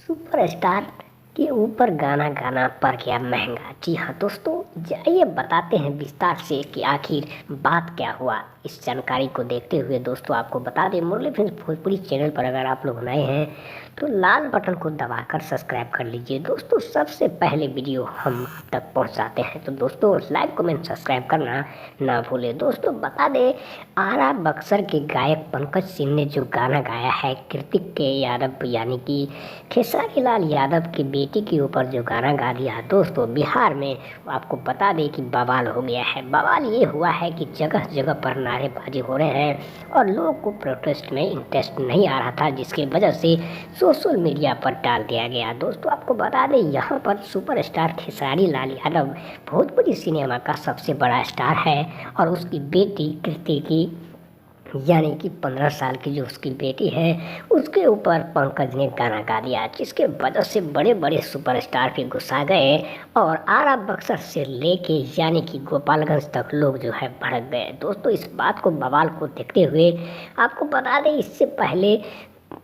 Superstar के ऊपर गाना गाना पड़ गया महंगा। जी हाँ दोस्तों, जाइए बताते हैं विस्तार से कि आखिर बात क्या हुआ। इस जानकारी को देखते हुए दोस्तों आपको बता दें, मुरली फिल्म भोजपुरी चैनल पर अगर आप लोग नए हैं तो लाल बटन को दबाकर सब्सक्राइब कर लीजिए। दोस्तों सबसे पहले वीडियो हम तक पहुंचाते हैं तो दोस्तों लाइक कमेंट सब्सक्राइब करना ना भूलें। दोस्तों बता दें, आरा बक्सर के गायक पंकज सिंह ने जो गाना गाया है कृतिक के यादव यानी कि खेसारी लाल यादव की बेटी के ऊपर जो गाना गा दिया दोस्तों बिहार में, आपको बता दें कि बवाल हो गया है। बवाल ये हुआ है कि जगह जगह पर नारेबाजी हो रहे हैं और लोगों को प्रोटेस्ट में इंटरेस्ट नहीं आ रहा था, जिसकी वजह से सोशल मीडिया पर डाल दिया गया। दोस्तों आपको बता दें, यहाँ पर सुपरस्टार खेसारी लाल यादव भोजपुरी सिनेमा का सबसे बड़ा स्टार है और उसकी बेटी कृति की यानी कि 15 साल की जो उसकी बेटी है उसके ऊपर पंकज ने गाना गा दिया, जिसके वजह से बड़े बड़े सुपरस्टार भी गुस्सा गए और आरा बक्सर से लेके यानी कि गोपालगंज तक लोग जो है भड़क गए। दोस्तों इस बात को बवाल को देखते हुए आपको बता दें, इससे पहले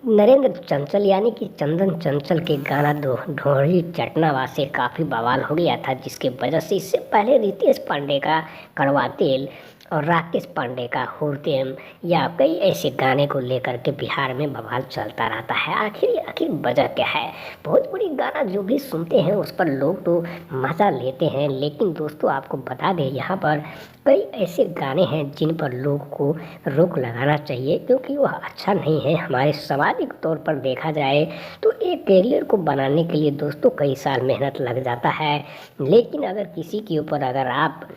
नरेंद्र चंचल यानी कि चंदन चंचल के गाना ढोढ़ी चटनावा से काफ़ी बवाल हो गया था, जिसके वजह से इससे पहले रितेश पांडे का कड़वा तेल और राकेश पांडे का हुरतेम या कई ऐसे गाने को लेकर के बिहार में बवाल चलता रहता है। आखिर वजह क्या है? भोजपुरी गाना जो भी सुनते हैं उस पर लोग तो मज़ा लेते हैं, लेकिन दोस्तों आपको बता दें यहाँ पर कई ऐसे गाने हैं जिन पर लोग को रोक लगाना चाहिए, क्योंकि वह अच्छा नहीं है। हमारे सामाजिक तौर पर देखा जाए तो एक कैरियर को बनाने के लिए दोस्तों कई साल मेहनत लग जाता है, लेकिन अगर किसी के ऊपर अगर आप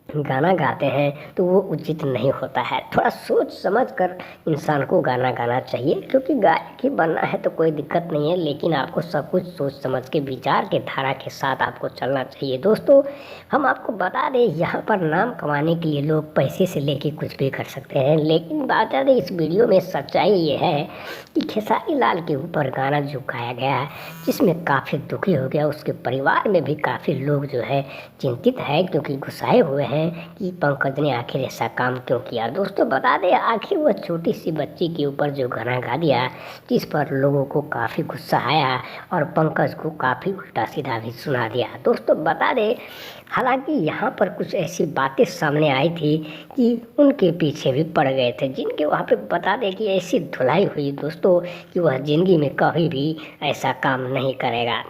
गाना गाते हैं तो वो उचित नहीं होता है। थोड़ा सोच समझ कर इंसान को गाना गाना चाहिए, क्योंकि गायक ही बनना है तो कोई दिक्कत नहीं है, लेकिन आपको सब कुछ सोच समझ के विचार के धारा के साथ आपको चलना चाहिए। दोस्तों हम आपको बता दें, यहाँ पर नाम कमाने के लिए लोग पैसे से लेके कुछ भी कर सकते हैं, लेकिन बता दें इस वीडियो में सच्चाई ये है कि खेसारी लाल के ऊपर गाना जो गाया गया है जिसमें काफ़ी दुखी हो गया, उसके परिवार में भी काफ़ी लोग जो है चिंतित है, क्योंकि गुस्साए हुए हैं कि पंकज ने आखिर ऐसा काम क्यों किया। दोस्तों बता दें, आखिर वह छोटी सी बच्ची के ऊपर जो गाना गा दिया जिस पर लोगों को काफ़ी गुस्सा आया और पंकज को काफ़ी उल्टा सीधा भी सुना दिया। दोस्तों बता दें, हालांकि यहाँ पर कुछ ऐसी बातें सामने आई थी कि उनके पीछे भी पड़ गए थे, जिनके वहाँ पे बता दें कि ऐसी धुलाई हुई दोस्तों कि वह ज़िंदगी में कभी भी ऐसा काम नहीं करेगा।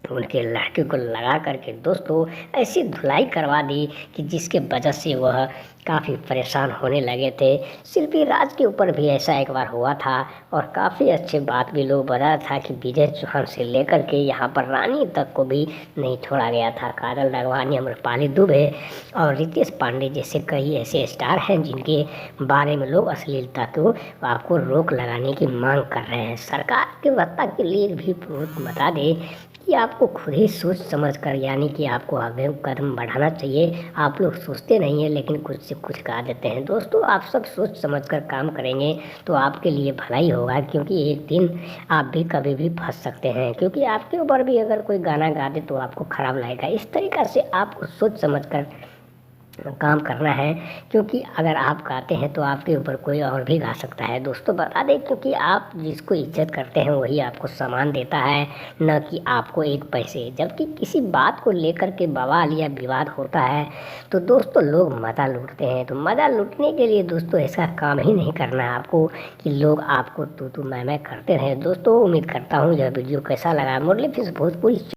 उनके लड़के को लगा करके दोस्तों ऐसी धुलाई करवा दी कि जिसके वजह से वह काफ़ी परेशान होने लगे थे। शिल्पी राज के ऊपर भी ऐसा एक बार हुआ था और काफ़ी अच्छी बात भी लोग बताया था कि विजय चौहान से लेकर के यहाँ पर रानी तक को भी नहीं छोड़ा गया था। काजल राघवानी, अम्रपाली दुबे और रितेश पांडे जैसे कई ऐसे स्टार हैं जिनके बारे में लोग अश्लीलता को आपको रोक लगाने की मांग कर रहे हैं। सरकार की व्यवस्था के लिए भी बता दें कि आपको खुद ही सोच समझ कर यानी कि आपको आगे कदम बढ़ाना चाहिए। आप लोग सोचते नहीं हैं लेकिन कुछ से कुछ कहा देते हैं। दोस्तों आप सब सोच समझ कर काम करेंगे तो आपके लिए भलाई होगा, क्योंकि एक दिन आप भी कभी भी फंस सकते हैं, क्योंकि आपके ऊपर भी अगर कोई गाना गा दे तो आपको ख़राब लगेगा। इस तरीक़ा से आपको सोच समझ कर काम करना है, क्योंकि अगर आप गाते हैं तो आपके ऊपर कोई और भी गा सकता है। दोस्तों बता दें, क्योंकि आप जिसको इज्जत करते हैं वही आपको सम्मान देता है, न कि आपको एक पैसे। जबकि किसी बात को लेकर के बवाल या विवाद होता है तो दोस्तों लोग मज़ा लूटते हैं, तो मज़ा लूटने के लिए दोस्तों ऐसा काम ही नहीं करना है आपको कि लोग आपको तू मैं करते रहें। दोस्तों उम्मीद करता हूँ यह वीडियो कैसा लगा। मुरली फिल्म भोजपुरी